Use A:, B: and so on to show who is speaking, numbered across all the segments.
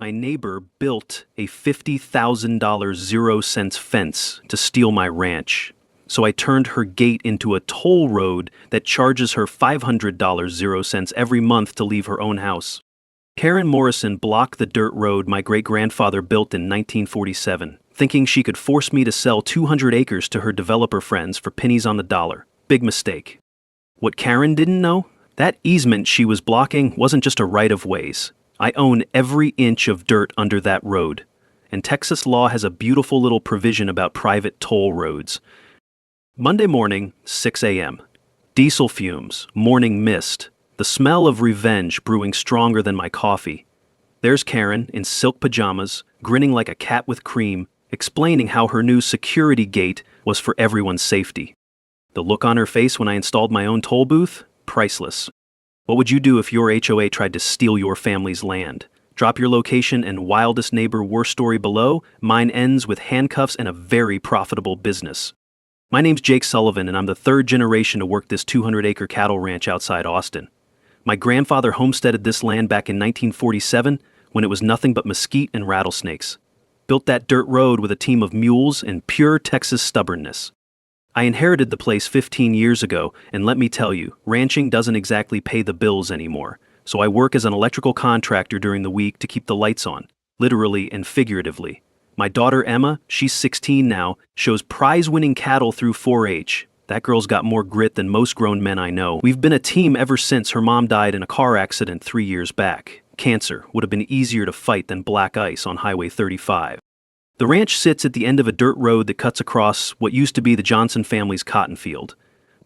A: My neighbor built a $50,000 zero-cents fence to steal my ranch, so I turned her gate into a toll road that charges her $500 zero-cents every month to leave her own house. Karen Morrison blocked the dirt road my great-grandfather built in 1947, thinking she could force me to sell 200 acres to her developer friends for pennies on the dollar. Big mistake. What Karen didn't know? That easement she was blocking wasn't just a right-of-ways. I own every inch of dirt under that road, and Texas law has a beautiful little provision about private toll roads. Monday morning, 6 a.m. Diesel fumes, morning mist, the smell of revenge brewing stronger than my coffee. There's Karen, in silk pajamas, grinning like a cat with cream, explaining how her new security gate was for everyone's safety. The look on her face when I installed my own toll booth? Priceless. What would you do if your HOA tried to steal your family's land? Drop your location and wildest neighbor war story below. Mine ends with handcuffs and a very profitable business. My name's Jake Sullivan, and I'm the third generation to work this 200-acre cattle ranch outside Austin. My grandfather homesteaded this land back in 1947 when it was nothing but mesquite and rattlesnakes. Built that dirt road with a team of mules and pure Texas stubbornness. I inherited the place 15 years ago, and let me tell you, ranching doesn't exactly pay the bills anymore, so I work as an electrical contractor during the week to keep the lights on, literally and figuratively. My daughter Emma, she's 16 now, shows prize-winning cattle through 4-H. That girl's got more grit than most grown men I know. We've been a team ever since her mom died in a car accident 3 years back. Cancer would have been easier to fight than black ice on Highway 35. The ranch sits at the end of a dirt road that cuts across what used to be the Johnson family's cotton field.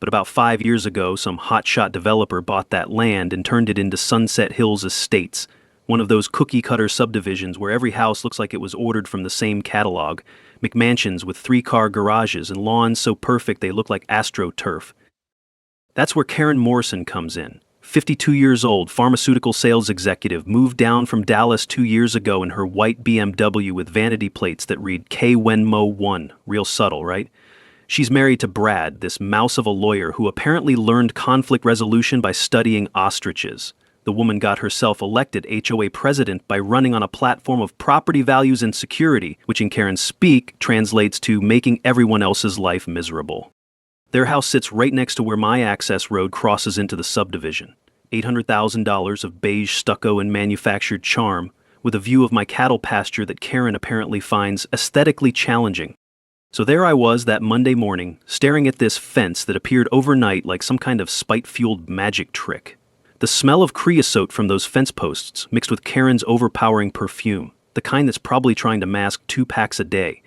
A: But about 5 years ago, some hotshot developer bought that land and turned it into Sunset Hills Estates, one of those cookie-cutter subdivisions where every house looks like it was ordered from the same catalog, McMansions with 3-car garages and lawns so perfect they look like AstroTurf. That's where Karen Morrison comes in. 52 years old, pharmaceutical sales executive, moved down from Dallas 2 years ago in her white BMW with vanity plates that read K-Wenmo1. Real subtle, right? She's married to Brad, this mouse of a lawyer who apparently learned conflict resolution by studying ostriches. The woman got herself elected HOA president by running on a platform of property values and security, which in Karen's speak translates to making everyone else's life miserable. Their house sits right next to where my access road crosses into the subdivision. $800,000 of beige stucco and manufactured charm, with a view of my cattle pasture that Karen apparently finds aesthetically challenging. So there I was that Monday morning, staring at this fence that appeared overnight like some kind of spite-fueled magic trick. The smell of creosote from those fence posts mixed with Karen's overpowering perfume, the kind that's probably trying to mask 2 packs a day.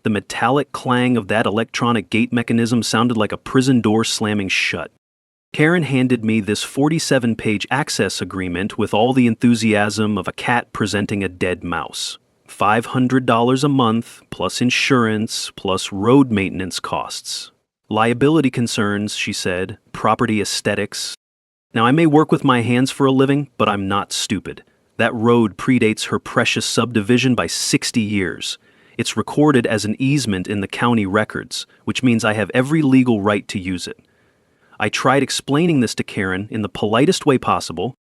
A: The metallic clang of that electronic gate mechanism sounded like a prison door slamming shut. Karen handed me this 47-page access agreement with all the enthusiasm of a cat presenting a dead mouse. $500 a month, plus insurance, plus road maintenance costs. Liability concerns, she said, property aesthetics. Now, I may work with my hands for a living, but I'm not stupid. That road predates her precious subdivision by 60 years. It's recorded as an easement in the county records, which means I have every legal right to use it. I tried explaining this to Karen in the politest way possible.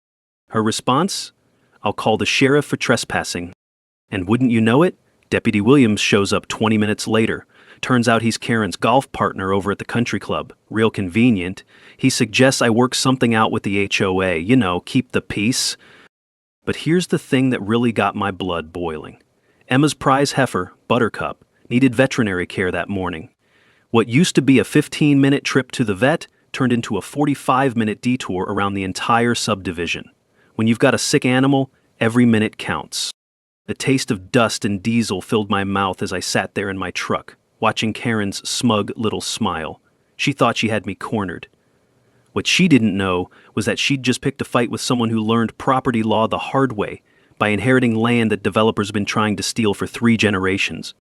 A: Her response? I'll call the sheriff for trespassing. And wouldn't you know it, Deputy Williams shows up 20 minutes later. Turns out he's Karen's golf partner over at the country club. Real convenient. He suggests I work something out with the HOA, keep the peace. But here's the thing that really got my blood boiling. Emma's prize heifer, Buttercup, needed veterinary care that morning. What used to be a 15-minute trip to the vet turned into a 45-minute detour around the entire subdivision. When you've got a sick animal, every minute counts. The taste of dust and diesel filled my mouth as I sat there in my truck, watching Karen's smug little smile. She thought she had me cornered. What she didn't know was that she'd just picked a fight with someone who learned property law the hard way, by inheriting land that developers have been trying to steal for 3 generations.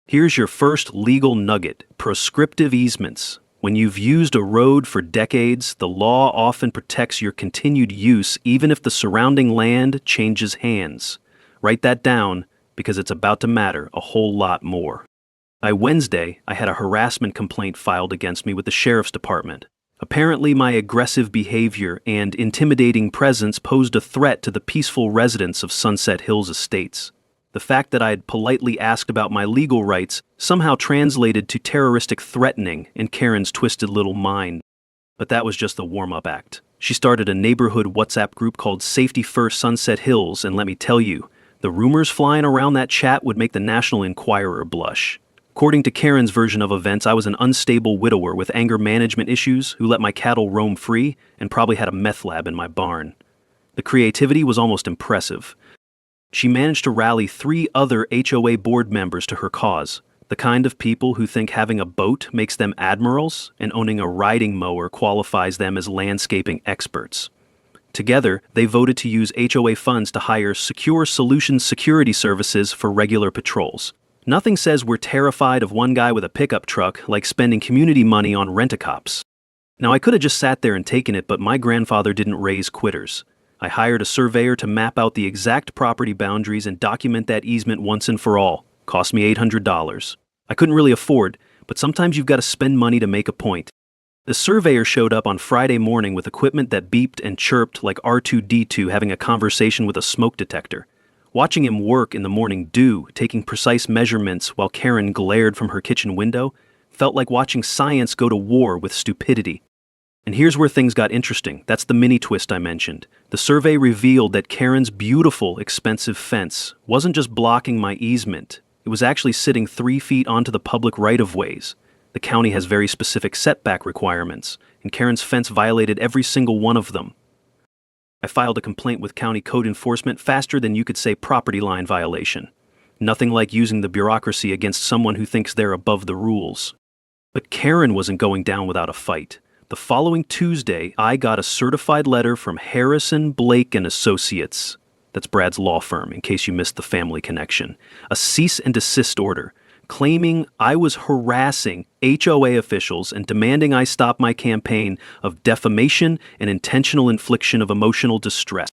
A: Here's your first legal nugget: prescriptive easements. When you've used a road for decades, the law often protects your continued use even if the surrounding land changes hands. Write that down, because it's about to matter a whole lot more. By Wednesday, I had a harassment complaint filed against me with the sheriff's department. Apparently, my aggressive behavior and intimidating presence posed a threat to the peaceful residents of Sunset Hills Estates. The fact that I had politely asked about my legal rights somehow translated to terroristic threatening in Karen's twisted little mind. But that was just the warm-up act. She started a neighborhood WhatsApp group called Safety First Sunset Hills, and let me tell you, the rumors flying around that chat would make the National Enquirer blush. According to Karen's version of events, I was an unstable widower with anger management issues who let my cattle roam free and probably had a meth lab in my barn. The creativity was almost impressive. She managed to rally 3 other HOA board members to her cause, the kind of people who think having a boat makes them admirals and owning a riding mower qualifies them as landscaping experts. Together, they voted to use HOA funds to hire Secure Solutions security services for regular patrols. Nothing says we're terrified of one guy with a pickup truck like spending community money on rent-a-cops. Now, I could have just sat there and taken it, but my grandfather didn't raise quitters. I hired a surveyor to map out the exact property boundaries and document that easement once and for all. Cost me $800. I couldn't really afford, but sometimes you've got to spend money to make a point. The surveyor showed up on Friday morning with equipment that beeped and chirped like R2-D2 having a conversation with a smoke detector. Watching him work in the morning dew, taking precise measurements while Karen glared from her kitchen window, felt like watching science go to war with stupidity. And here's where things got interesting. That's the mini twist I mentioned. The survey revealed that Karen's beautiful, expensive fence wasn't just blocking my easement. It was actually sitting 3 feet onto the public right-of-ways. The county has very specific setback requirements, and Karen's fence violated every single one of them. I filed a complaint with county code enforcement faster than you could say property line violation. Nothing like using the bureaucracy against someone who thinks they're above the rules. But Karen wasn't going down without a fight. The following Tuesday, I got a certified letter from Harrison, Blake & Associates. That's Brad's law firm, in case you missed the family connection. A cease and desist order, claiming I was harassing HOA officials and demanding I stop my campaign of defamation and intentional infliction of emotional distress.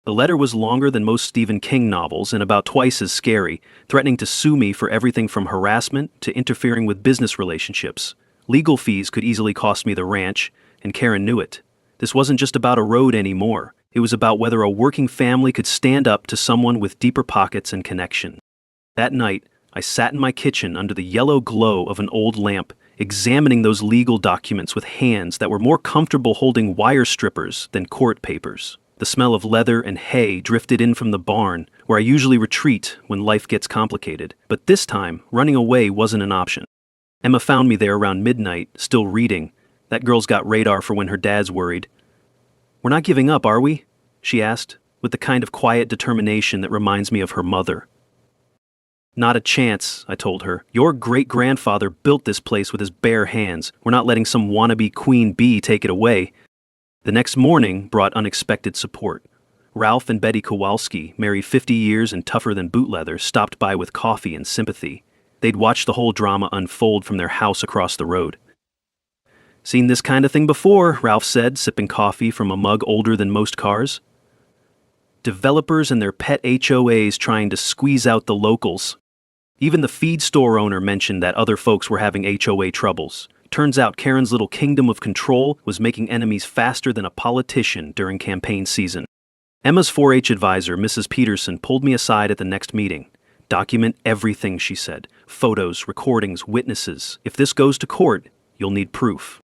A: The letter was longer than most Stephen King novels and about twice as scary, threatening to sue me for everything from harassment to interfering with business relationships. Legal fees could easily cost me the ranch, and Karen knew it. This wasn't just about a road anymore. It was about whether a working family could stand up to someone with deeper pockets and connection. That night, I sat in my kitchen under the yellow glow of an old lamp, examining those legal documents with hands that were more comfortable holding wire strippers than court papers. The smell of leather and hay drifted in from the barn, where I usually retreat when life gets complicated. But this time, running away wasn't an option. Emma found me there around midnight, still reading. That girl's got radar for when her dad's worried. "We're not giving up, are we?" she asked, with the kind of quiet determination that reminds me of her mother. "Not a chance," I told her. "Your great-grandfather built this place with his bare hands. We're not letting some wannabe queen bee take it away." The next morning brought unexpected support. Ralph and Betty Kowalski, married 50 years and tougher than boot leather, stopped by with coffee and sympathy. They'd watched the whole drama unfold from their house across the road. "Seen this kind of thing before," Ralph said, sipping coffee from a mug older than most cars. "Developers and their pet HOAs trying to squeeze out the locals." Even the feed store owner mentioned that other folks were having HOA troubles. Turns out Karen's little kingdom of control was making enemies faster than a politician during campaign season. Emma's 4-H advisor, Mrs. Peterson, pulled me aside at the next meeting. "Document everything," she said. "Photos, recordings, witnesses. If this goes to court, you'll need proof.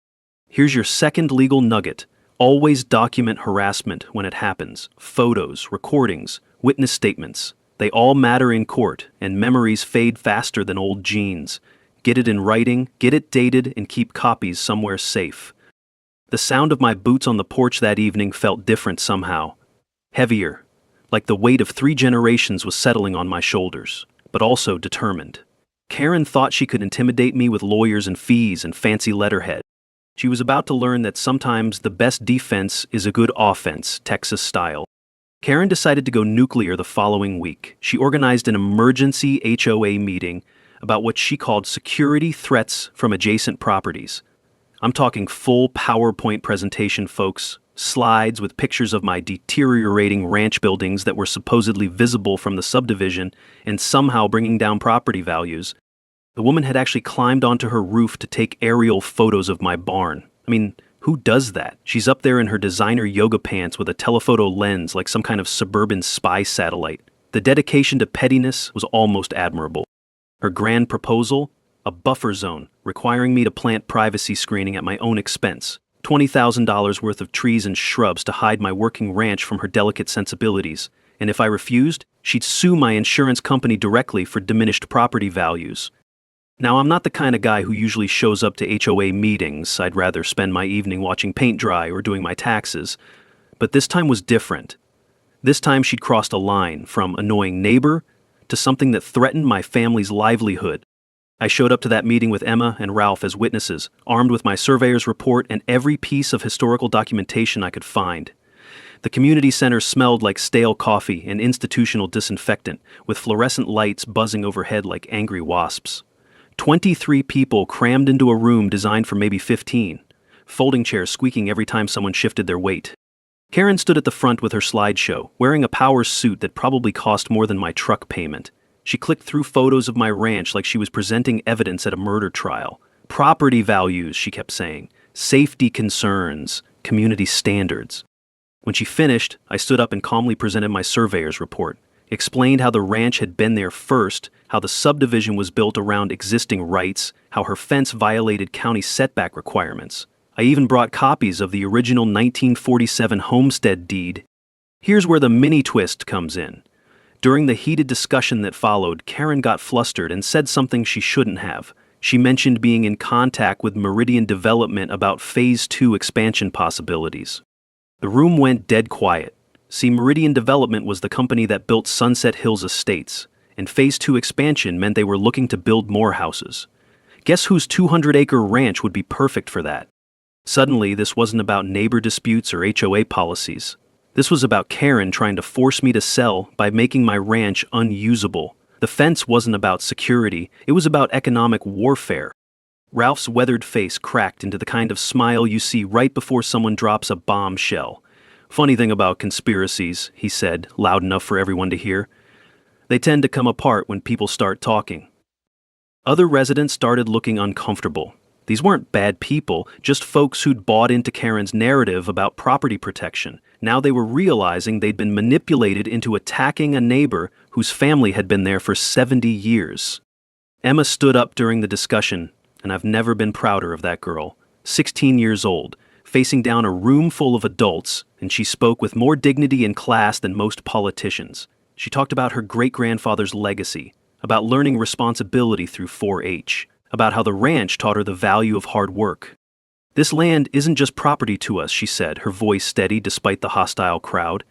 A: Here's your second legal nugget. Always document harassment when it happens. Photos, recordings, witness statements. They all matter in court, and memories fade faster than old jeans. Get it in writing, get it dated, and keep copies somewhere safe." The sound of my boots on the porch that evening felt different somehow. Heavier, like the weight of 3 generations was settling on my shoulders, but also determined. Karen thought she could intimidate me with lawyers and fees and fancy letterhead. She was about to learn that sometimes the best defense is a good offense, Texas style. Karen decided to go nuclear the following week. She organized an emergency HOA meeting about what she called security threats from adjacent properties. I'm talking full PowerPoint presentation, folks. Slides with pictures of my deteriorating ranch buildings that were supposedly visible from the subdivision and somehow bringing down property values. The woman had actually climbed onto her roof to take aerial photos of my barn. I mean, Who does that? She's up there in her designer yoga pants with a telephoto lens like some kind of suburban spy satellite. The dedication to pettiness was almost admirable. Her grand proposal? A buffer zone, requiring me to plant privacy screening at my own expense. $20,000 worth of trees and shrubs to hide my working ranch from her delicate sensibilities. And if I refused, she'd sue my insurance company directly for diminished property values. Now, I'm not the kind of guy who usually shows up to HOA meetings. I'd rather spend my evening watching paint dry or doing my taxes. But this time was different. This time she'd crossed a line from annoying neighbor to something that threatened my family's livelihood. I showed up to that meeting with Emma and Ralph as witnesses, armed with my surveyor's report and every piece of historical documentation I could find. The community center smelled like stale coffee and institutional disinfectant, with fluorescent lights buzzing overhead like angry wasps. 23 people crammed into a room designed for maybe 15, folding chairs squeaking every time someone shifted their weight. Karen stood at the front with her slideshow, wearing a power suit that probably cost more than my truck payment. She clicked through photos of my ranch like she was presenting evidence at a murder trial. Property values, she kept saying. Safety concerns. Community standards. When she finished, I stood up and calmly presented my surveyor's report. Explained how the ranch had been there first, how the subdivision was built around existing rights, how her fence violated county setback requirements. I even brought copies of the original 1947 homestead deed. Here's where the mini twist comes in. During the heated discussion that followed, Karen got flustered and said something she shouldn't have. She mentioned being in contact with Meridian Development about Phase 2 expansion possibilities. The room went dead quiet. See, Meridian Development was the company that built Sunset Hills Estates, and Phase 2 expansion meant they were looking to build more houses. Guess whose 200-acre ranch would be perfect for that? Suddenly, this wasn't about neighbor disputes or HOA policies. This was about Karen trying to force me to sell by making my ranch unusable. The fence wasn't about security, it was about economic warfare. Ralph's weathered face cracked into the kind of smile you see right before someone drops a bombshell. Funny thing about conspiracies, he said, loud enough for everyone to hear. They tend to come apart when people start talking. Other residents started looking uncomfortable. These weren't bad people, just folks who'd bought into Karen's narrative about property protection. Now they were realizing they'd been manipulated into attacking a neighbor whose family had been there for 70 years. Emma stood up during the discussion, and I've never been prouder of that girl. 16 years old, facing down a room full of adults, and she spoke with more dignity and class than most politicians. She talked about her great-grandfather's legacy, about learning responsibility through 4-H, about how the ranch taught her the value of hard work. This land isn't just property to us, she said, her voice steady despite the hostile crowd.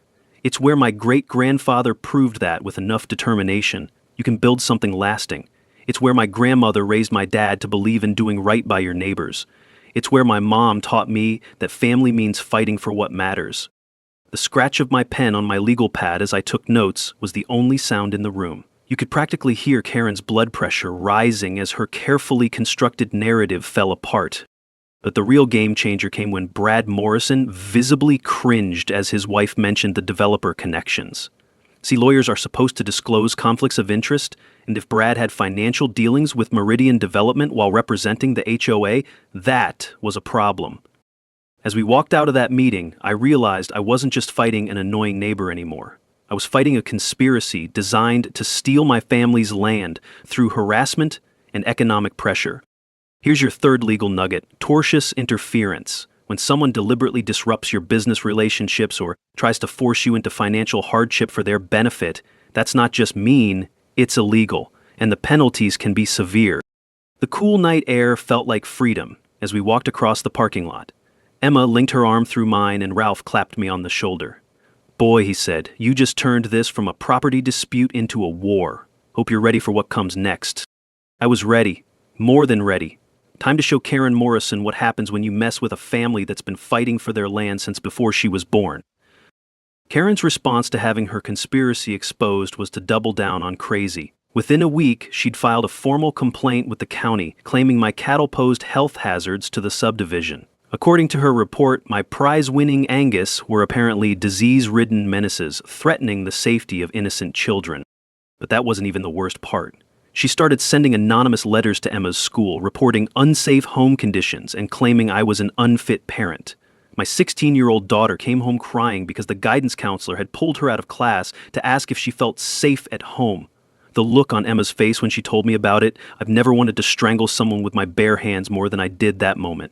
A: It's where my great-grandfather proved that with enough determination, you can build something lasting. It's where my grandmother raised my dad to believe in doing right by your neighbors. It's where my mom taught me that family means fighting for what matters. The scratch of my pen on my legal pad as I took notes was the only sound in the room. You could practically hear Karen's blood pressure rising as her carefully constructed narrative fell apart. But the real game changer came when Brad Morrison visibly cringed as his wife mentioned the developer connections. See, lawyers are supposed to disclose conflicts of interest, and if Brad had financial dealings with Meridian Development while representing the HOA, that was a problem. As we walked out of that meeting, I realized I wasn't just fighting an annoying neighbor anymore. I was fighting a conspiracy designed to steal my family's land through harassment and economic pressure. Here's your third legal nugget: tortious interference. When someone deliberately disrupts your business relationships or tries to force you into financial hardship for their benefit, that's not just mean, it's illegal, and the penalties can be severe. The cool night air felt like freedom as we walked across the parking lot. Emma linked her arm through mine and Ralph clapped me on the shoulder. "Boy," he said, "you just turned this from a property dispute into a war. Hope you're ready for what comes next." I was ready, more than ready. Time to show Karen Morrison what happens when you mess with a family that's been fighting for their land since before she was born. Karen's response to having her conspiracy exposed was to double down on crazy. Within a week, she'd filed a formal complaint with the county, claiming my cattle posed health hazards to the subdivision. According to her report, my prize-winning Angus were apparently disease-ridden menaces threatening the safety of innocent children. But that wasn't even the worst part. She started sending anonymous letters to Emma's school, reporting unsafe home conditions and claiming I was an unfit parent. My 16-year-old daughter came home crying because the guidance counselor had pulled her out of class to ask if she felt safe at home. The look on Emma's face when she told me about it, I've never wanted to strangle someone with my bare hands more than I did that moment.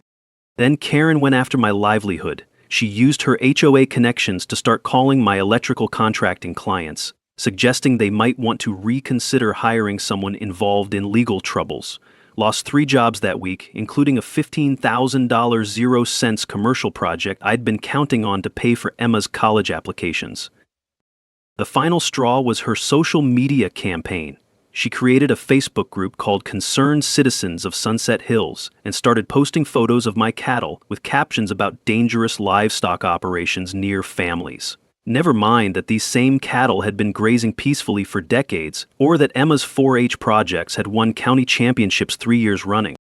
A: Then Karen went after my livelihood. She used her HOA connections to start calling my electrical contracting clients, suggesting they might want to reconsider hiring someone involved in legal troubles. Lost 3 jobs that week, including a $15,000 0 cents commercial project I'd been counting on to pay for Emma's college applications. The final straw was her social media campaign. She created a Facebook group called Concerned Citizens of Sunset Hills and started posting photos of my cattle with captions about dangerous livestock operations near families. Never mind that these same cattle had been grazing peacefully for decades, or that Emma's 4-H projects had won county championships 3 years running.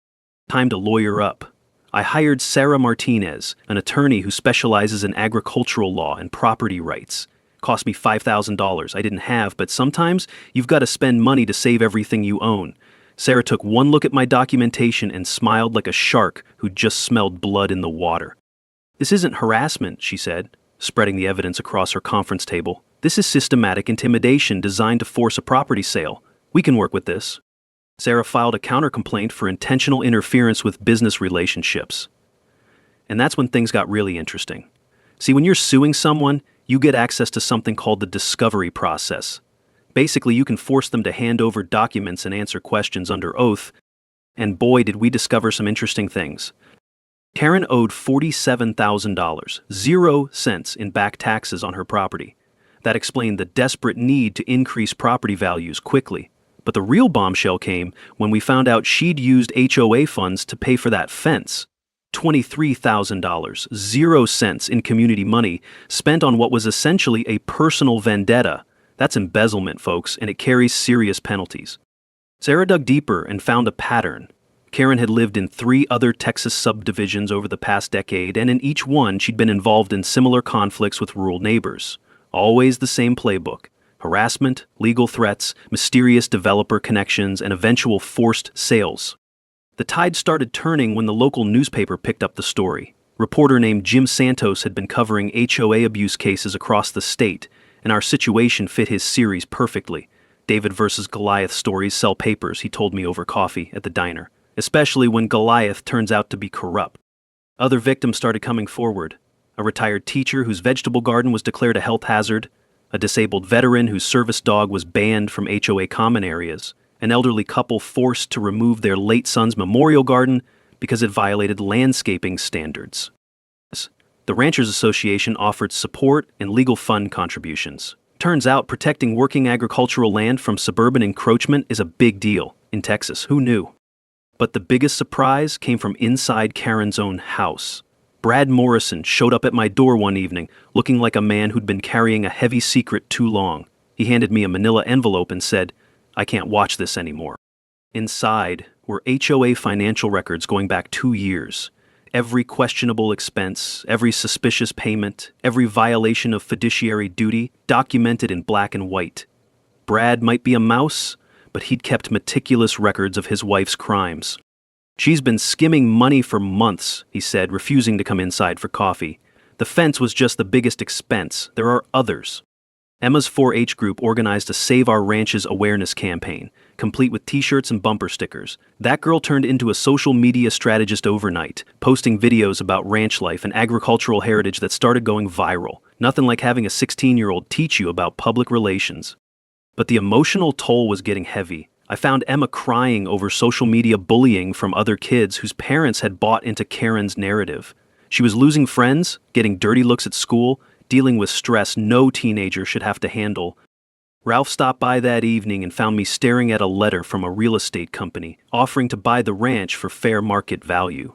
A: Time to lawyer up. I hired Sarah Martinez, an attorney who specializes in agricultural law and property rights. Cost me $5,000 I didn't have, but sometimes you've got to spend money to save everything you own. Sarah took one look at my documentation and smiled like a shark who just smelled blood in the water. "This isn't harassment," she said, spreading the evidence across her conference table. "This is systematic intimidation designed to force a property sale. We can work with this." Sarah filed a countercomplaint for intentional interference with business relationships. And that's when things got really interesting. See, when you're suing someone, you get access to something called the discovery process. Basically, you can force them to hand over documents and answer questions under oath, and boy, did we discover some interesting things. Karen owed $47,000, 0 cents in back taxes on her property. That explained the desperate need to increase property values quickly. But the real bombshell came when we found out she'd used HOA funds to pay for that fence. $23,000, 0 cents in community money spent on what was essentially a personal vendetta. That's embezzlement, folks, and it carries serious penalties. Sarah dug deeper and found a pattern. Karen had lived in 3 other Texas subdivisions over the past decade, and in each one she'd been involved in similar conflicts with rural neighbors. Always the same playbook: harassment, legal threats, mysterious developer connections, and eventual forced sales. The tide started turning when the local newspaper picked up the story. A reporter named Jim Santos had been covering HOA abuse cases across the state, and our situation fit his series perfectly. David versus Goliath stories sell papers, he told me over coffee at the diner, especially when Goliath turns out to be corrupt. Other victims started coming forward. A retired teacher whose vegetable garden was declared a health hazard, a disabled veteran whose service dog was banned from HOA common areas, an elderly couple forced to remove their late son's memorial garden because it violated landscaping standards. The Ranchers Association offered support and legal fund contributions. Turns out protecting working agricultural land from suburban encroachment is a big deal in Texas. Who knew? But the biggest surprise came from inside Karen's own house. Brad Morrison showed up at my door one evening, looking like a man who'd been carrying a heavy secret too long. He handed me a manila envelope and said, "I can't watch this anymore." Inside were HOA financial records going back 2 years. Every questionable expense, every suspicious payment, every violation of fiduciary duty documented in black and white. Brad might be a mouse, but he'd kept meticulous records of his wife's crimes. "She's been skimming money for months," he said, refusing to come inside for coffee. "The fence was just the biggest expense. There are others." Emma's 4-H group organized a Save Our Ranches awareness campaign, complete with t-shirts and bumper stickers. That girl turned into a social media strategist overnight, posting videos about ranch life and agricultural heritage that started going viral. Nothing like having a 16-year-old teach you about public relations. But the emotional toll was getting heavy. I found Emma crying over social media bullying from other kids whose parents had bought into Karen's narrative. She was losing friends, getting dirty looks at school, dealing with stress no teenager should have to handle. Ralph stopped by that evening and found me staring at a letter from a real estate company offering to buy the ranch for fair market value.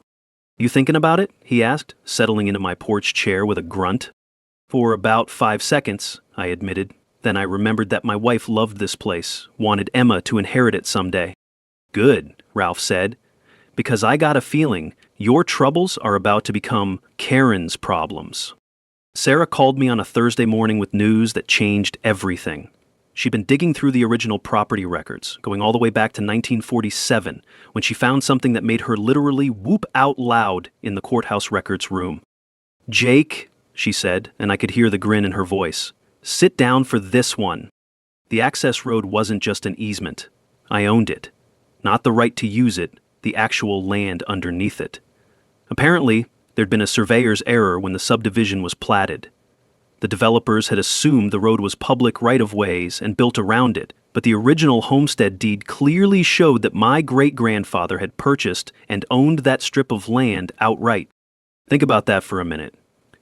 A: "You thinking about it?" he asked, settling into my porch chair with a grunt. "For about 5 seconds," I admitted. Then I remembered that my wife loved this place, wanted Emma to inherit it someday. "Good," Ralph said, "because I got a feeling your troubles are about to become Karen's problems." Sarah called me on a Thursday morning with news that changed everything. She'd been digging through the original property records, going all the way back to 1947, when she found something that made her literally whoop out loud in the courthouse records room. "Jake," she said, and I could hear the grin in her voice, "sit down for this one." The access road wasn't just an easement. I owned it. Not the right to use it, the actual land underneath it. Apparently, there'd been a surveyor's error when the subdivision was platted. The developers had assumed the road was public right-of-ways and built around it, but the original homestead deed clearly showed that my great-grandfather had purchased and owned that strip of land outright. Think about that for a minute.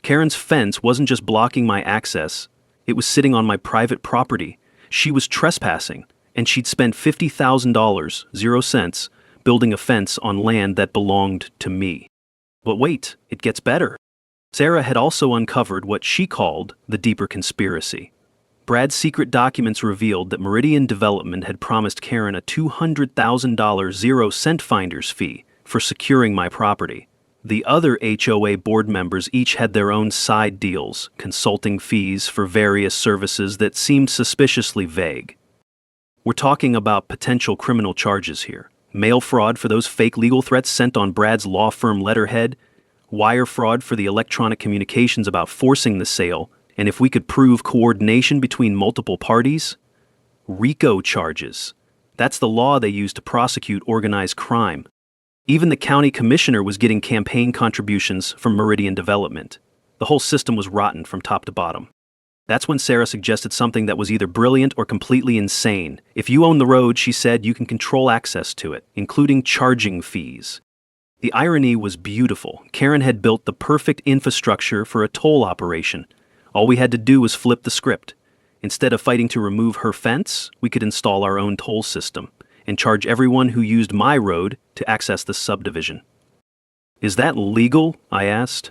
A: Karen's fence wasn't just blocking my access, it was sitting on my private property. She was trespassing, and she'd spent $50,000, 0 cents, building a fence on land that belonged to me. But wait, it gets better. Sarah had also uncovered what she called the deeper conspiracy. Brad's secret documents revealed that Meridian Development had promised Karen a $200,000 0-cent finder's fee for securing my property. The other HOA board members each had their own side deals, consulting fees for various services that seemed suspiciously vague. We're talking about potential criminal charges here. Mail fraud for those fake legal threats sent on Brad's law firm letterhead, wire fraud for the electronic communications about forcing the sale, and if we could prove coordination between multiple parties, RICO charges. That's the law they use to prosecute organized crime. Even the county commissioner was getting campaign contributions from Meridian Development. The whole system was rotten from top to bottom. That's when Sarah suggested something that was either brilliant or completely insane. If you own the road, she said, you can control access to it, including charging fees. The irony was beautiful. Karen had built the perfect infrastructure for a toll operation. All we had to do was flip the script. Instead of fighting to remove her fence, we could install our own toll system and charge everyone who used my road to access the subdivision. "Is that legal?" I asked.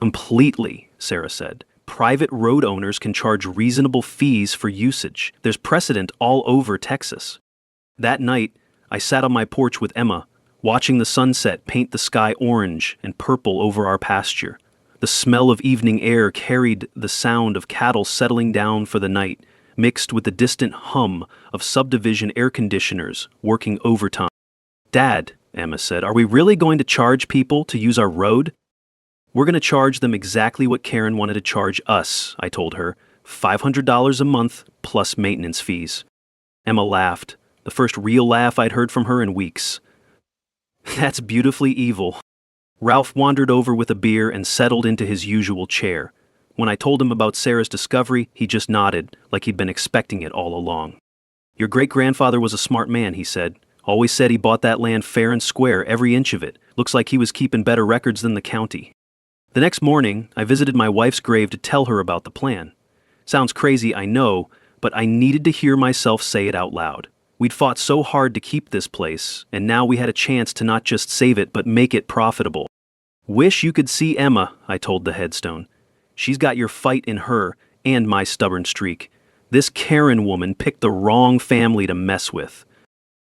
A: "Completely," Sarah said. "Private road owners can charge reasonable fees for usage. There's precedent all over Texas." That night, I sat on my porch with Emma, watching the sunset paint the sky orange and purple over our pasture. The smell of evening air carried the sound of cattle settling down for the night, mixed with the distant hum of subdivision air conditioners working overtime. "Dad," Emma said, "are we really going to charge people to use our road?" "We're going to charge them exactly what Karen wanted to charge us," I told her, $500 a month plus maintenance fees. Emma laughed, the first real laugh I'd heard from her in weeks. "That's beautifully evil." Ralph wandered over with a beer and settled into his usual chair. When I told him about Sarah's discovery, he just nodded, like he'd been expecting it all along. "Your great-grandfather was a smart man," he said. "Always said he bought that land fair and square, every inch of it. Looks like he was keeping better records than the county." The next morning, I visited my wife's grave to tell her about the plan. Sounds crazy, I know, but I needed to hear myself say it out loud. We'd fought so hard to keep this place, and now we had a chance to not just save it, but make it profitable. "Wish you could see Emma," I told the headstone. "She's got your fight in her, and my stubborn streak. This Karen woman picked the wrong family to mess with."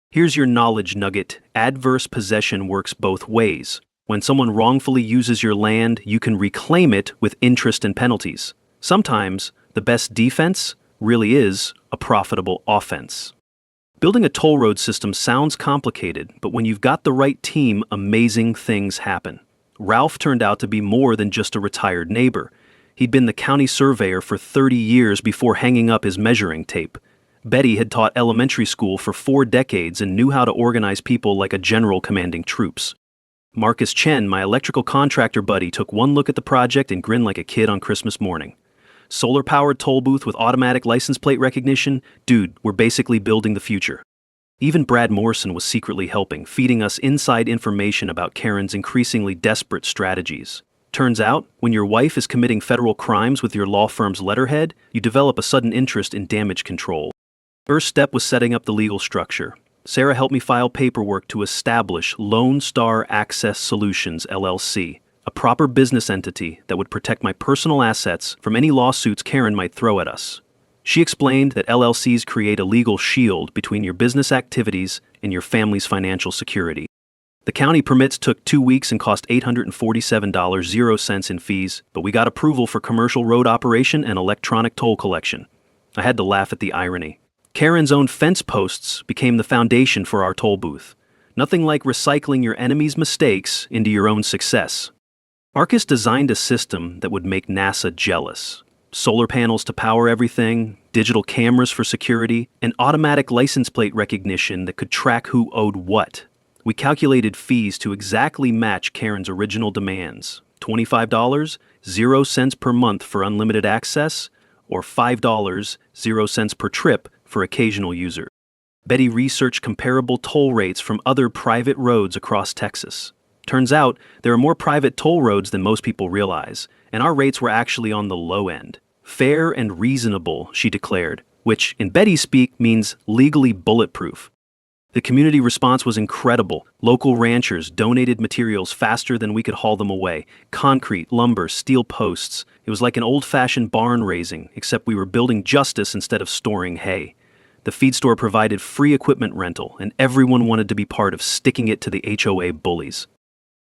A: Here's your knowledge nugget. Adverse possession works both ways. When someone wrongfully uses your land, you can reclaim it with interest and penalties. Sometimes, the best defense really is a profitable offense. Building a toll road system sounds complicated, but when you've got the right team, amazing things happen. Ralph turned out to be more than just a retired neighbor. He'd been the county surveyor for 30 years before hanging up his measuring tape. Betty had taught elementary school for 4 decades and knew how to organize people like a general commanding troops. Marcus Chen, my electrical contractor buddy, took one look at the project and grinned like a kid on Christmas morning. "Solar-powered toll booth with automatic license plate recognition? Dude, we're basically building the future." Even Brad Morrison was secretly helping, feeding us inside information about Karen's increasingly desperate strategies. Turns out, when your wife is committing federal crimes with your law firm's letterhead, you develop a sudden interest in damage control. First step was setting up the legal structure. Sarah helped me file paperwork to establish Lone Star Access Solutions, LLC, a proper business entity that would protect my personal assets from any lawsuits Karen might throw at us. She explained that LLCs create a legal shield between your business activities and your family's financial security. The county permits took 2 weeks and cost $847, 0 cents in fees, but we got approval for commercial road operation and electronic toll collection. I had to laugh at the irony. Karen's own fence posts became the foundation for our toll booth. Nothing like recycling your enemy's mistakes into your own success. Arcus designed a system that would make NASA jealous. Solar panels to power everything, digital cameras for security, and automatic license plate recognition that could track who owed what. We calculated fees to exactly match Karen's original demands. $25, 0 cents per month for unlimited access, or $5, 0 cents per trip for occasional users. Betty researched comparable toll rates from other private roads across Texas. Turns out, there are more private toll roads than most people realize, and our rates were actually on the low end. Fair and reasonable, she declared, which, in Betty speak, means legally bulletproof. The community response was incredible. Local ranchers donated materials faster than we could haul them away. Concrete, lumber, steel posts. It was like an old-fashioned barn raising, except we were building justice instead of storing hay. The feed store provided free equipment rental, and everyone wanted to be part of sticking it to the HOA bullies.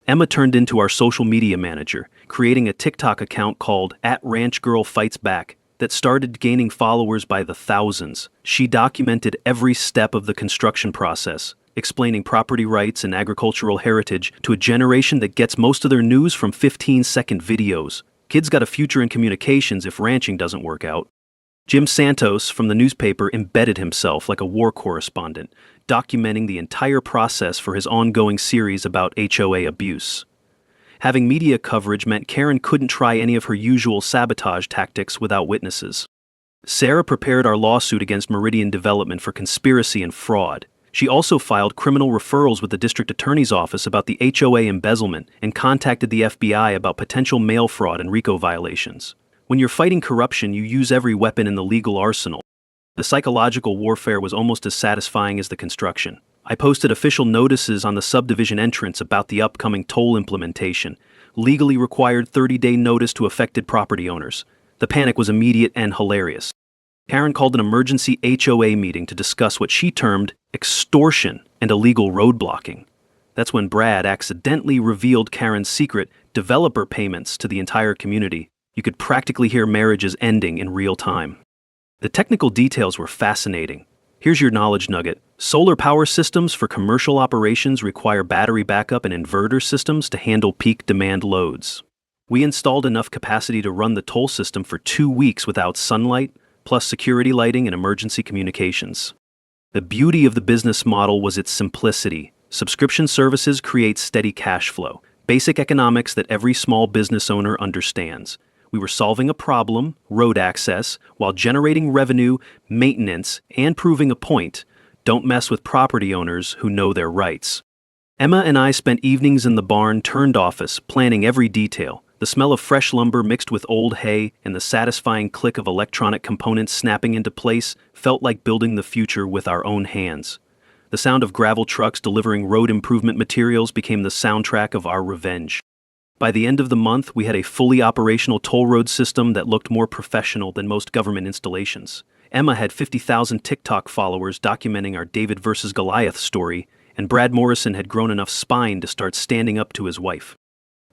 A: Emma turned into our social media manager, creating a TikTok account called @RanchGirlFightsBack that started gaining followers by the thousands. She documented every step of the construction process, explaining property rights and agricultural heritage to a generation that gets most of their news from 15-second videos. Kids got a future in communications if ranching doesn't work out. Jim Santos from the newspaper embedded himself like a war correspondent, documenting the entire process for his ongoing series about HOA abuse. Having media coverage meant Karen couldn't try any of her usual sabotage tactics without witnesses. Sarah prepared our lawsuit against Meridian Development for conspiracy and fraud. She also filed criminal referrals with the district attorney's office about the HOA embezzlement and contacted the FBI about potential mail fraud and RICO violations. When you're fighting corruption, you use every weapon in the legal arsenal. The psychological warfare was almost as satisfying as the construction. I posted official notices on the subdivision entrance about the upcoming toll implementation, legally required 30-day notice to affected property owners. The panic was immediate and hilarious. Karen called an emergency HOA meeting to discuss what she termed extortion and illegal road blocking. That's when Brad accidentally revealed Karen's secret, developer payments, to the entire community. You could practically hear marriages ending in real time. The technical details were fascinating. Here's your knowledge nugget. Solar power systems for commercial operations require battery backup and inverter systems to handle peak demand loads. We installed enough capacity to run the toll system for 2 weeks without sunlight, plus security lighting and emergency communications. The beauty of the business model was its simplicity. Subscription services create steady cash flow, basic economics that every small business owner understands. We were solving a problem, road access, while generating revenue, maintenance, and proving a point. Don't mess with property owners who know their rights. Emma and I spent evenings in the barn-turned-office planning every detail. The smell of fresh lumber mixed with old hay and the satisfying click of electronic components snapping into place felt like building the future with our own hands. The sound of gravel trucks delivering road improvement materials became the soundtrack of our revenge. By the end of the month, we had a fully operational toll road system that looked more professional than most government installations. Emma had 50,000 TikTok followers documenting our David versus Goliath story, and Brad Morrison had grown enough spine to start standing up to his wife.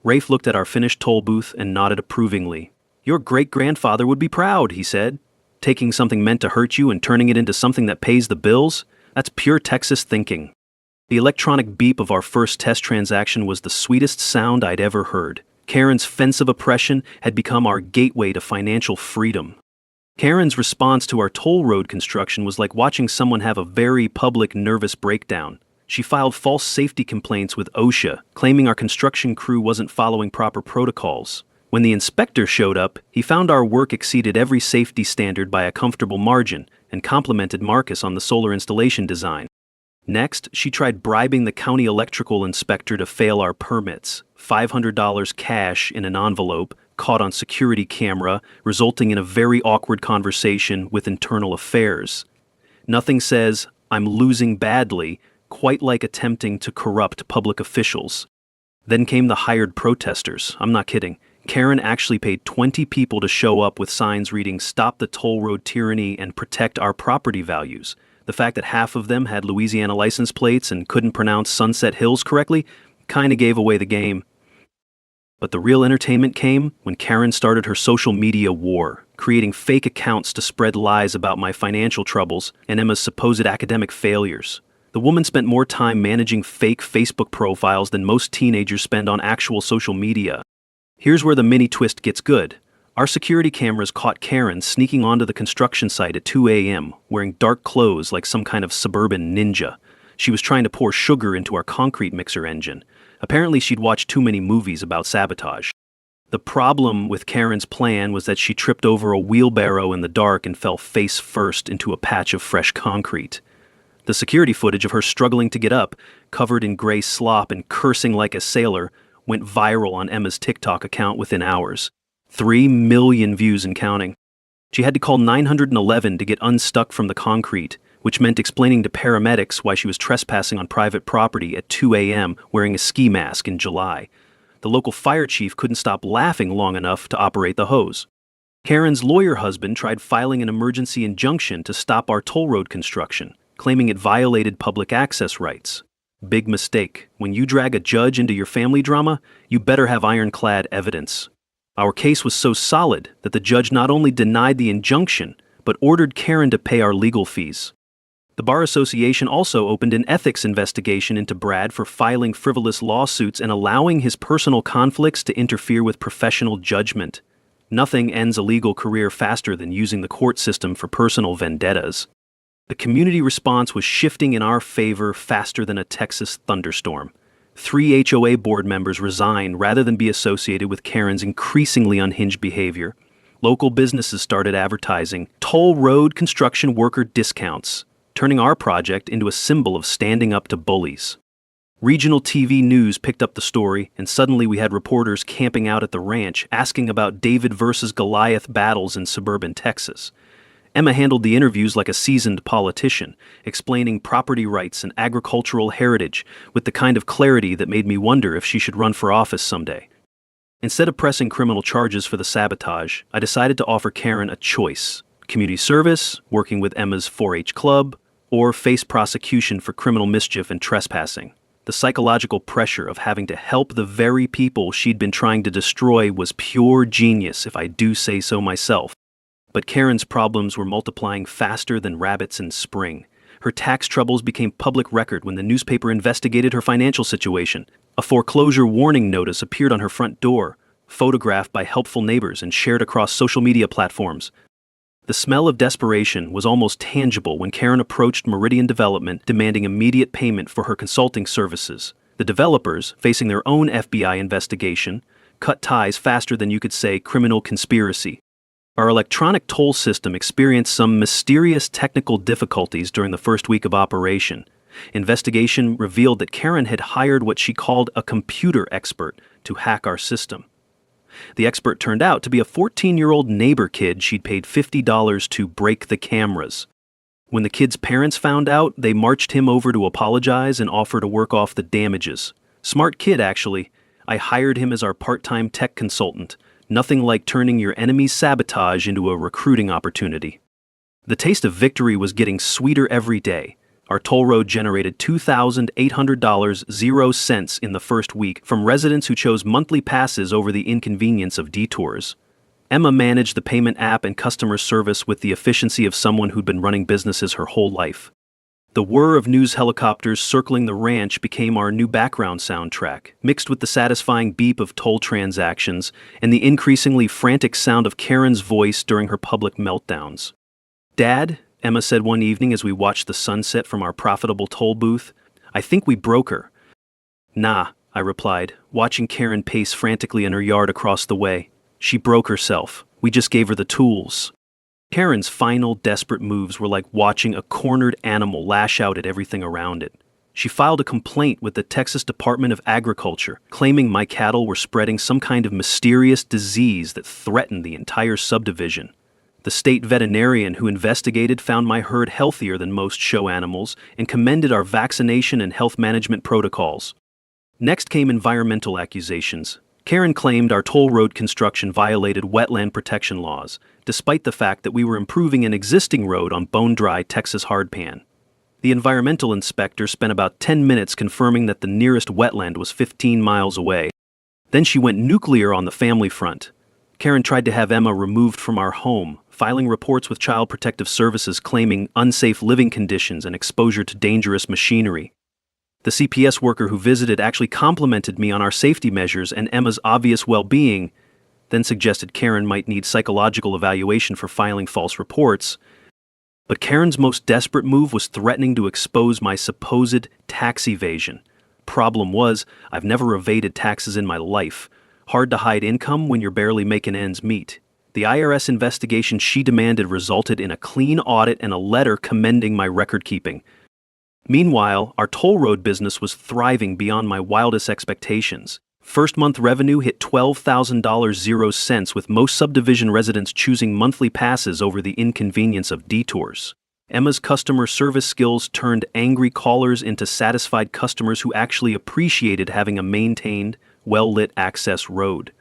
A: Rafe looked at our finished toll booth and nodded approvingly. "Your great-grandfather would be proud," he said. "Taking something meant to hurt you and turning it into something that pays the bills? That's pure Texas thinking." The electronic beep of our first test transaction was the sweetest sound I'd ever heard. Karen's fence of oppression had become our gateway to financial freedom. Karen's response to our toll road construction was like watching someone have a very public nervous breakdown. She filed false safety complaints with OSHA, claiming our construction crew wasn't following proper protocols. When the inspector showed up, he found our work exceeded every safety standard by a comfortable margin and complimented Marcus on the solar installation design. Next, she tried bribing the county electrical inspector to fail our permits. $500 cash in an envelope, caught on security camera, resulting in a very awkward conversation with internal affairs. Nothing says, "I'm losing badly," quite like attempting to corrupt public officials. Then came the hired protesters. I'm not kidding. Karen actually paid 20 people to show up with signs reading "Stop the Toll Road Tyranny" and "Protect Our Property Values." The fact that half of them had Louisiana license plates and couldn't pronounce Sunset Hills correctly kinda gave away the game. But the real entertainment came when Karen started her social media war. creating fake accounts to spread lies about my financial troubles and Emma's supposed academic failures. The woman spent more time managing fake Facebook profiles than most teenagers spend on actual social media. Here's where the mini twist gets good. Our security cameras caught Karen sneaking onto the construction site at 2 a.m., wearing dark clothes like some kind of suburban ninja. She was trying to pour sugar into our concrete mixer engine. Apparently, she'd watched too many movies about sabotage. The problem with Karen's plan was that she tripped over a wheelbarrow in the dark and fell face first into a patch of fresh concrete. The security footage of her struggling to get up, covered in gray slop and cursing like a sailor, went viral on Emma's TikTok account within hours. 3 million views and counting. She had to call 911 to get unstuck from the concrete, which meant explaining to paramedics why she was trespassing on private property at 2 a.m. wearing a ski mask in July. The local fire chief couldn't stop laughing long enough to operate the hose. Karen's lawyer husband tried filing an emergency injunction to stop our toll road construction, claiming it violated public access rights. Big mistake. When you drag a judge into your family drama, you better have ironclad evidence. Our case was so solid that the judge not only denied the injunction, but ordered Karen to pay our legal fees. The Bar Association also opened an ethics investigation into Brad for filing frivolous lawsuits and allowing his personal conflicts to interfere with professional judgment. Nothing ends a legal career faster than using the court system for personal vendettas. The community response was shifting in our favor faster than a Texas thunderstorm. 3 HOA board members resigned rather than be associated with Karen's increasingly unhinged behavior. Local businesses started advertising toll road construction worker discounts, turning our project into a symbol of standing up to bullies. Regional TV news picked up the story, and suddenly we had reporters camping out at the ranch asking about David versus Goliath battles in suburban Texas. Emma handled the interviews like a seasoned politician, explaining property rights and agricultural heritage with the kind of clarity that made me wonder if she should run for office someday. Instead of pressing criminal charges for the sabotage, I decided to offer Karen a choice: community service, working with Emma's 4-H club, or face prosecution for criminal mischief and trespassing. The psychological pressure of having to help the very people she'd been trying to destroy was pure genius, if I do say so myself. But Karen's problems were multiplying faster than rabbits in spring. Her tax troubles became public record when the newspaper investigated her financial situation. A foreclosure warning notice appeared on her front door, photographed by helpful neighbors and shared across social media platforms. The smell of desperation was almost tangible when Karen approached Meridian Development demanding immediate payment for her consulting services. The developers, facing their own FBI investigation, cut ties faster than you could say criminal conspiracy. Our electronic toll system experienced some mysterious technical difficulties during the first week of operation. Investigation revealed that Karen had hired what she called a computer expert to hack our system. The expert turned out to be a 14-year-old neighbor kid she'd paid $50 to break the cameras. When the kid's parents found out, they marched him over to apologize and offer to work off the damages. Smart kid, actually. I hired him as our part-time tech consultant. Nothing like turning your enemy's sabotage into a recruiting opportunity. The taste of victory was getting sweeter every day. Our toll road generated $2,800.00 in the first week from residents who chose monthly passes over the inconvenience of detours. Emma managed the payment app and customer service with the efficiency of someone who'd been running businesses her whole life. The whir of news helicopters circling the ranch became our new background soundtrack, mixed with the satisfying beep of toll transactions and the increasingly frantic sound of Karen's voice during her public meltdowns. "Dad," Emma said one evening as we watched the sunset from our profitable toll booth, "I think we broke her." "Nah," I replied, watching Karen pace frantically in her yard across the way. "She broke herself. We just gave her the tools." Karen's final desperate moves were like watching a cornered animal lash out at everything around it. She filed a complaint with the Texas Department of Agriculture, claiming my cattle were spreading some kind of mysterious disease that threatened the entire subdivision. The state veterinarian who investigated found my herd healthier than most show animals and commended our vaccination and health management protocols. Next came environmental accusations. Karen claimed our toll road construction violated wetland protection laws, despite the fact that we were improving an existing road on bone-dry Texas hardpan. The environmental inspector spent about 10 minutes confirming that the nearest wetland was 15 miles away. Then she went nuclear on the family front. Karen tried to have Emma removed from our home, filing reports with Child Protective Services claiming unsafe living conditions and exposure to dangerous machinery. The CPS worker who visited actually complimented me on our safety measures and Emma's obvious well-being, then suggested Karen might need psychological evaluation for filing false reports. But Karen's most desperate move was threatening to expose my supposed tax evasion. Problem was, I've never evaded taxes in my life. Hard to hide income when you're barely making ends meet. The IRS investigation she demanded resulted in a clean audit and a letter commending my record-keeping. Meanwhile, our toll road business was thriving beyond my wildest expectations. First-month revenue hit $12,000 with most subdivision residents choosing monthly passes over the inconvenience of detours. Emma's customer service skills turned angry callers into satisfied customers who actually appreciated having a maintained, well-lit access road.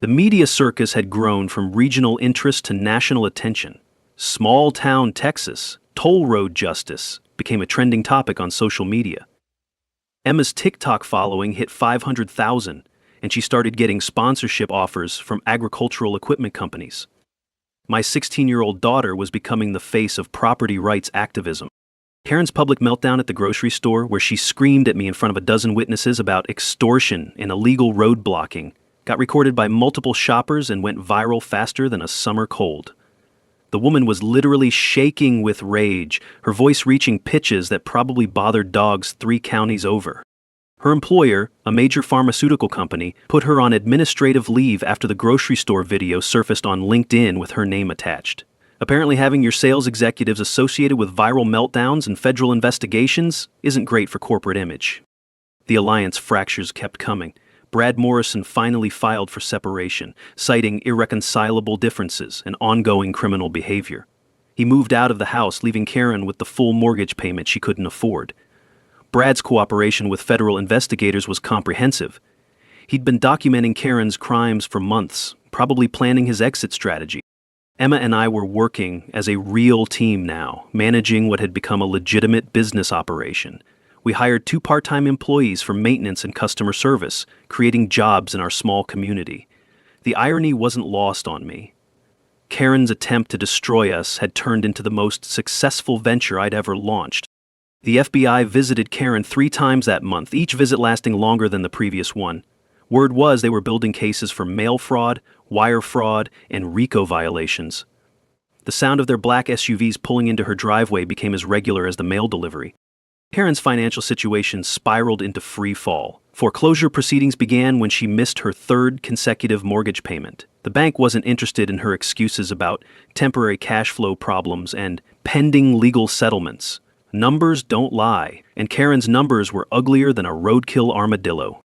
A: The media circus had grown from regional interest to national attention. Small-town Texas, toll road justice, became a trending topic on social media. Emma's TikTok following hit 500,000, and she started getting sponsorship offers from agricultural equipment companies. My 16-year-old daughter was becoming the face of property rights activism. Karen's public meltdown at the grocery store, where she screamed at me in front of a dozen witnesses about extortion and illegal road blocking, got recorded by multiple shoppers and went viral faster than a summer cold. The woman was literally shaking with rage, her voice reaching pitches that probably bothered dogs 3 counties over. Her employer, a major pharmaceutical company, put her on administrative leave after the grocery store video surfaced on LinkedIn with her name attached. Apparently having your sales executives associated with viral meltdowns and federal investigations isn't great for corporate image. The alliance fractures kept coming. Brad Morrison finally filed for separation, citing irreconcilable differences and ongoing criminal behavior. He moved out of the house, leaving Karen with the full mortgage payment she couldn't afford. Brad's cooperation with federal investigators was comprehensive. He'd been documenting Karen's crimes for months, probably planning his exit strategy. Emma and I were working as a real team now, managing what had become a legitimate business operation. We hired 2 part-time employees for maintenance and customer service, creating jobs in our small community. The irony wasn't lost on me. Karen's attempt to destroy us had turned into the most successful venture I'd ever launched. The FBI visited Karen 3 times that month, each visit lasting longer than the previous one. Word was they were building cases for mail fraud, wire fraud, and RICO violations. The sound of their black SUVs pulling into her driveway became as regular as the mail delivery. Karen's financial situation spiraled into free fall. Foreclosure proceedings began when she missed her 3rd consecutive mortgage payment. The bank wasn't interested in her excuses about temporary cash flow problems and pending legal settlements. Numbers don't lie, and Karen's numbers were uglier than a roadkill armadillo.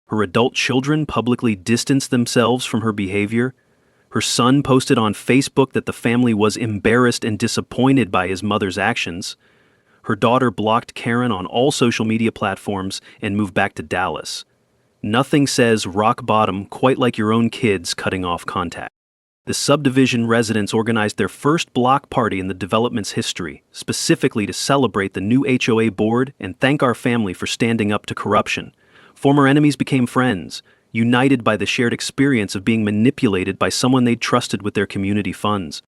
A: Her adult children publicly distanced themselves from her behavior. Her son posted on Facebook that the family was embarrassed and disappointed by his mother's actions. Her daughter blocked Karen on all social media platforms and moved back to Dallas. Nothing says rock bottom quite like your own kids cutting off contact. The subdivision residents organized their first block party in the development's history, specifically to celebrate the new HOA board and thank our family for standing up to corruption. Former enemies became friends, united by the shared experience of being manipulated by someone they'd trusted with their community funds.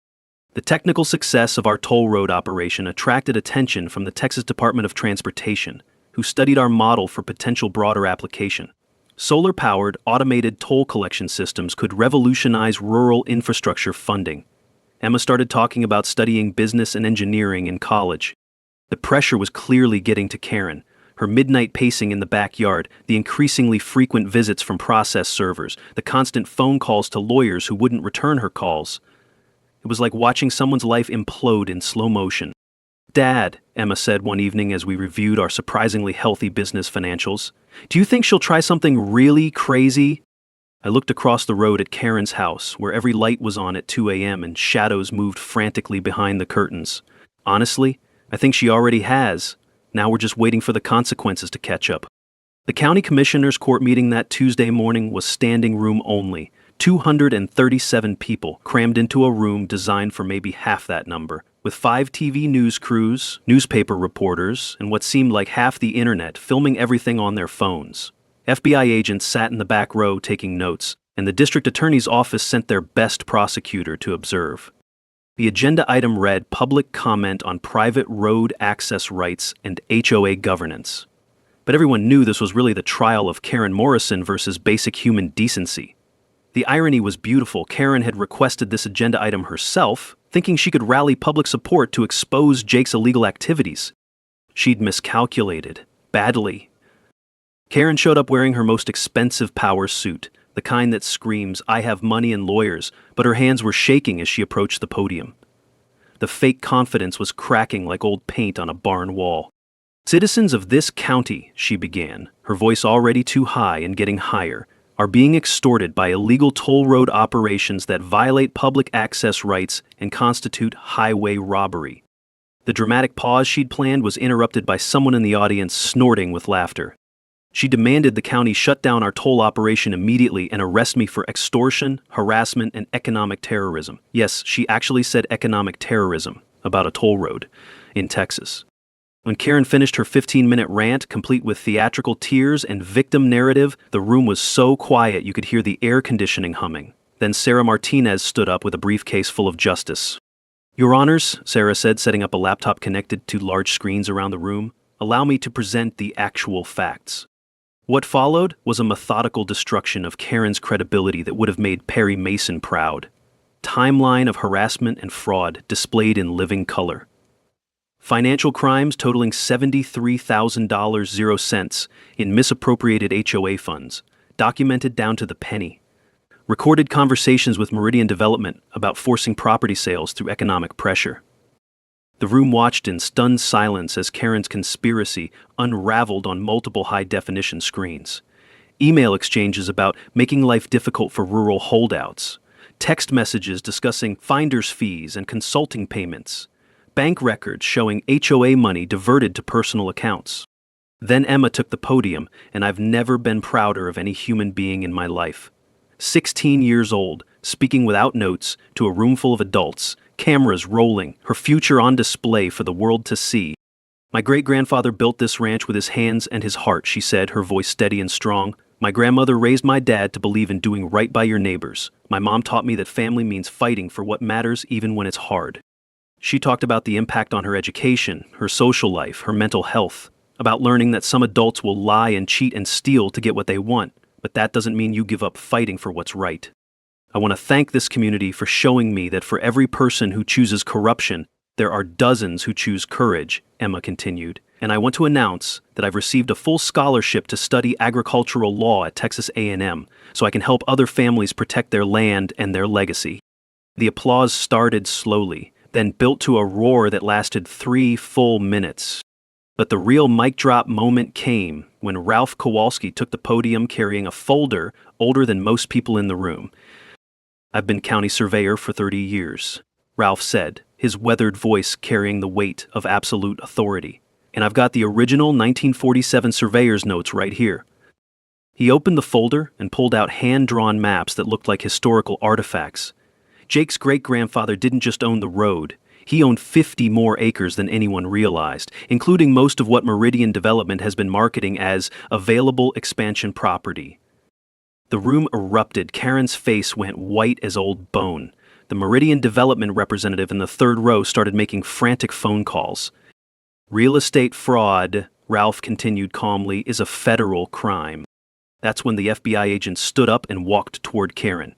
A: The technical success of our toll road operation attracted attention from the Texas Department of Transportation, who studied our model for potential broader application. Solar-powered, automated toll collection systems could revolutionize rural infrastructure funding. Emma started talking about studying business and engineering in college. The pressure was clearly getting to Karen. Her midnight pacing in the backyard, the increasingly frequent visits from process servers, the constant phone calls to lawyers who wouldn't return her calls. It was like watching someone's life implode in slow motion. "Dad," Emma said one evening as we reviewed our surprisingly healthy business financials, "do you think she'll try something really crazy?" I looked across the road at Karen's house, where every light was on at 2 a.m. and shadows moved frantically behind the curtains. Honestly, I think she already has. Now we're just waiting for the consequences to catch up. The county commissioner's court meeting that Tuesday morning was standing room only. 237 people crammed into a room designed for maybe half that number, with 5 TV news crews, newspaper reporters, and what seemed like half the internet filming everything on their phones. FBI agents sat in the back row taking notes. and the district attorney's office sent their best prosecutor to observe. The agenda item read public comment on private road access rights and HOA governance. But everyone knew this was really the trial of Karen Morrison versus basic human decency. The irony was beautiful. Karen had requested this agenda item herself, thinking she could rally public support to expose Jake's illegal activities. She'd miscalculated, badly. Karen showed up wearing her most expensive power suit, the kind that screams, "I have money and lawyers," but her hands were shaking as she approached the podium. The fake confidence was cracking like old paint on a barn wall. "Citizens of this county," she began, her voice already too high and getting higher, "are being extorted by illegal toll road operations that violate public access rights and constitute highway robbery." The dramatic pause she'd planned was interrupted by someone in the audience snorting with laughter. She demanded the county shut down our toll operation immediately and arrest me for extortion, harassment, and economic terrorism. Yes, she actually said economic terrorism about a toll road in Texas. When Karen finished her 15-minute rant, complete with theatrical tears and victim narrative, the room was so quiet you could hear the air conditioning humming. Then Sarah Martinez stood up with a briefcase full of justice. "Your Honors," Sarah said, setting up a laptop connected to large screens around the room, "allow me to present the actual facts." What followed was a methodical destruction of Karen's credibility that would have made Perry Mason proud. Timeline of harassment and fraud displayed in living color. Financial crimes totaling $73,000 in misappropriated HOA funds, documented down to the penny. Recorded conversations with Meridian Development about forcing property sales through economic pressure. The room watched in stunned silence as Karen's conspiracy unraveled on multiple high-definition screens. Email exchanges about making life difficult for rural holdouts. Text messages discussing finder's fees and consulting payments. Bank records showing HOA money diverted to personal accounts. Then Emma took the podium, and I've never been prouder of any human being in my life. 16 years old, speaking without notes to a room full of adults, cameras rolling, her future on display for the world to see. "My great-grandfather built this ranch with his hands and his heart," she said, her voice steady and strong. "My grandmother raised my dad to believe in doing right by your neighbors. My mom taught me that family means fighting for what matters even when it's hard." She talked about the impact on her education, her social life, her mental health, about learning that some adults will lie and cheat and steal to get what they want, but that doesn't mean you give up fighting for what's right. "I want to thank this community for showing me that for every person who chooses corruption, there are dozens who choose courage," Emma continued. "And I want to announce that I've received a full scholarship to study agricultural law at Texas A&M, so I can help other families protect their land and their legacy." The applause started slowly, then built to a roar that lasted 3 full minutes. But the real mic drop moment came when Ralph Kowalski took the podium carrying a folder older than most people in the room. "I've been county surveyor for 30 years, Ralph said, his weathered voice carrying the weight of absolute authority. "And I've got the original 1947 surveyor's notes right here." He opened the folder and pulled out hand-drawn maps that looked like historical artifacts. Jake's great-grandfather didn't just own the road. He owned 50 more acres than anyone realized, including most of what Meridian Development has been marketing as available expansion property. The room erupted. Karen's face went white as old bone. The Meridian Development representative in the third row started making frantic phone calls. "Real estate fraud," Ralph continued calmly, "is a federal crime." That's when the FBI agent stood up and walked toward Karen.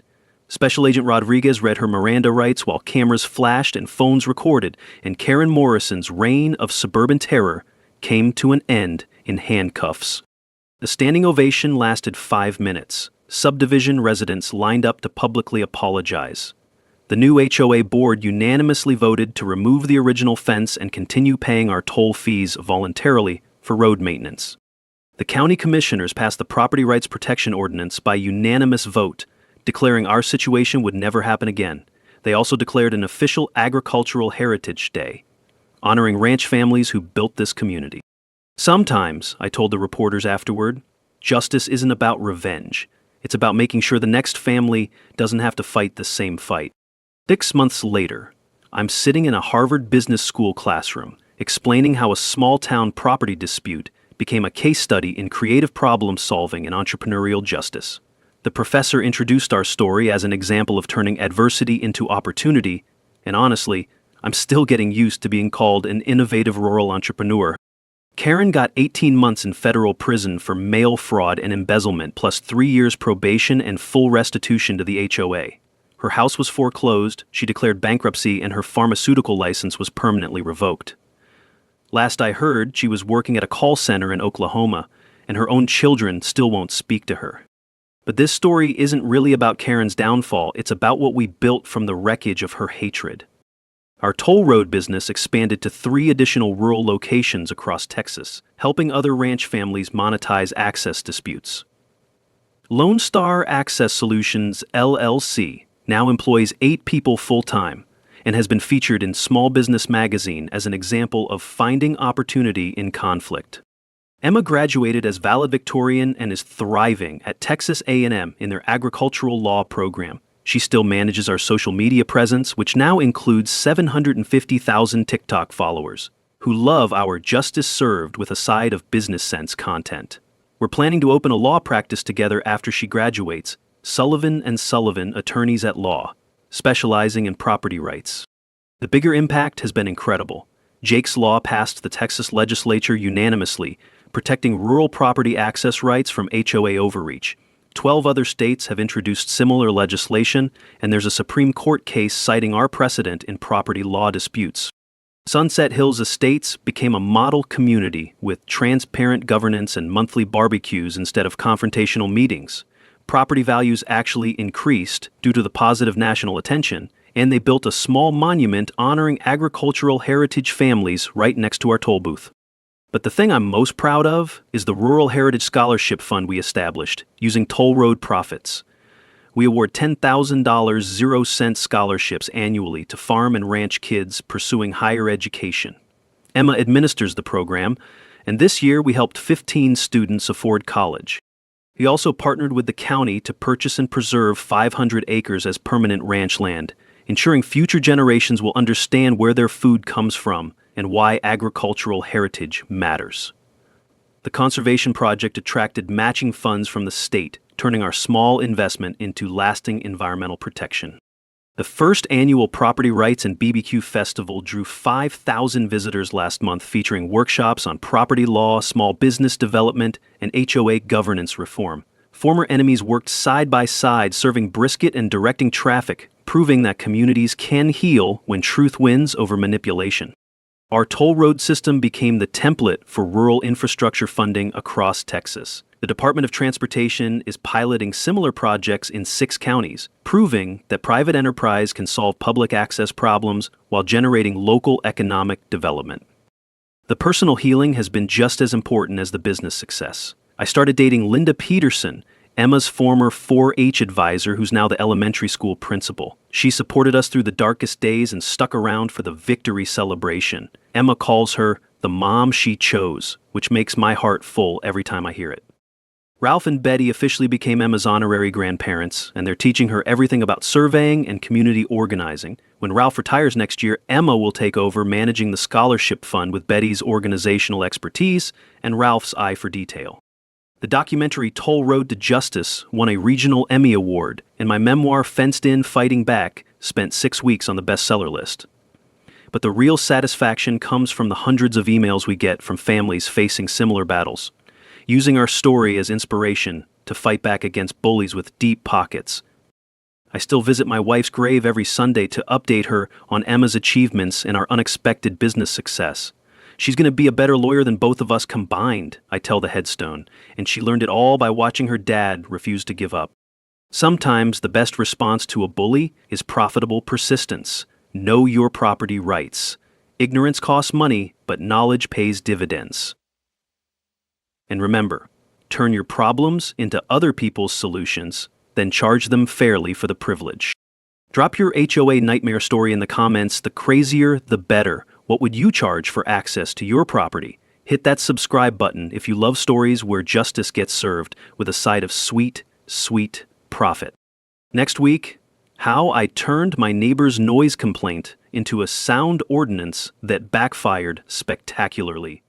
A: Special Agent Rodriguez read her Miranda rights while cameras flashed and phones recorded, and Karen Morrison's reign of suburban terror came to an end in handcuffs. The standing ovation lasted 5 minutes. Subdivision residents lined up to publicly apologize. The new HOA board unanimously voted to remove the original fence and continue paying our toll fees voluntarily for road maintenance. The county commissioners passed the Property Rights Protection Ordinance by unanimous vote, declaring our situation would never happen again. They also declared an official Agricultural Heritage Day, honoring ranch families who built this community. "Sometimes," I told the reporters afterward, "justice isn't about revenge. It's about making sure the next family doesn't have to fight the same fight." 6 months later, I'm sitting in a Harvard Business School classroom, explaining how a small-town property dispute became a case study in creative problem-solving and entrepreneurial justice. The professor introduced our story as an example of turning adversity into opportunity, and honestly, I'm still getting used to being called an innovative rural entrepreneur. Karen got 18 months in federal prison for mail fraud and embezzlement, plus 3 years probation and full restitution to the HOA. Her house was foreclosed, she declared bankruptcy, and her pharmaceutical license was permanently revoked. Last I heard, she was working at a call center in Oklahoma, and her own children still won't speak to her. But this story isn't really about Karen's downfall, it's about what we built from the wreckage of her hatred. Our toll road business expanded to 3 additional rural locations across Texas, helping other ranch families monetize access disputes. Lone Star Access Solutions, LLC, now employs 8 people full-time and has been featured in Small Business Magazine as an example of finding opportunity in conflict. Emma graduated as valedictorian and is thriving at Texas A&M in their agricultural law program. She still manages our social media presence, which now includes 750,000 TikTok followers, who love our Justice Served with a side of business sense content. We're planning to open a law practice together after she graduates, Sullivan & Sullivan Attorneys at Law, specializing in property rights. The bigger impact has been incredible. Jake's Law passed the Texas legislature unanimously, protecting rural property access rights from HOA overreach. 12 other states have introduced similar legislation, and there's a Supreme Court case citing our precedent in property law disputes. Sunset Hills Estates became a model community with transparent governance and monthly barbecues instead of confrontational meetings. Property values actually increased due to the positive national attention, and they built a small monument honoring agricultural heritage families right next to our toll booth. But the thing I'm most proud of is the Rural Heritage Scholarship Fund we established, using toll road profits. We award $10,000 0-cent scholarships annually to farm and ranch kids pursuing higher education. Emma administers the program, and this year we helped 15 students afford college. We also partnered with the county to purchase and preserve 500 acres as permanent ranch land, ensuring future generations will understand where their food comes from and why agricultural heritage matters. The conservation project attracted matching funds from the state, turning our small investment into lasting environmental protection. The first annual Property Rights and BBQ Festival drew 5,000 visitors last month, featuring workshops on property law, small business development, and HOA governance reform. Former enemies worked side by side, serving brisket and directing traffic, proving that communities can heal when truth wins over manipulation. Our toll road system became the template for rural infrastructure funding across Texas. The Department of Transportation is piloting similar projects in 6 counties, proving that private enterprise can solve public access problems while generating local economic development. The personal healing has been just as important as the business success. I started dating Linda Peterson, Emma's former 4-H advisor, who's now the elementary school principal. She supported us through the darkest days and stuck around for the victory celebration. Emma calls her the mom she chose, which makes my heart full every time I hear it. Ralph and Betty officially became Emma's honorary grandparents, and they're teaching her everything about surveying and community organizing. When Ralph retires next year, Emma will take over managing the scholarship fund with Betty's organizational expertise and Ralph's eye for detail. The documentary Toll Road to Justice won a regional Emmy Award, and my memoir Fenced In Fighting Back spent 6 weeks on the bestseller list. But the real satisfaction comes from the hundreds of emails we get from families facing similar battles, using our story as inspiration to fight back against bullies with deep pockets. I still visit my wife's grave every Sunday to update her on Emma's achievements and our unexpected business success. She's going to be a better lawyer than both of us combined, I tell the headstone, and she learned it all by watching her dad refuse to give up. Sometimes the best response to a bully is profitable persistence. Know your property rights. Ignorance costs money, but knowledge pays dividends. And remember, turn your problems into other people's solutions, then charge them fairly for the privilege. Drop your HOA nightmare story in the comments. The crazier, the better. What would you charge for access to your property? Hit that subscribe button if you love stories where justice gets served with a side of sweet, sweet profit. Next week, how I turned my neighbor's noise complaint into a sound ordinance that backfired spectacularly.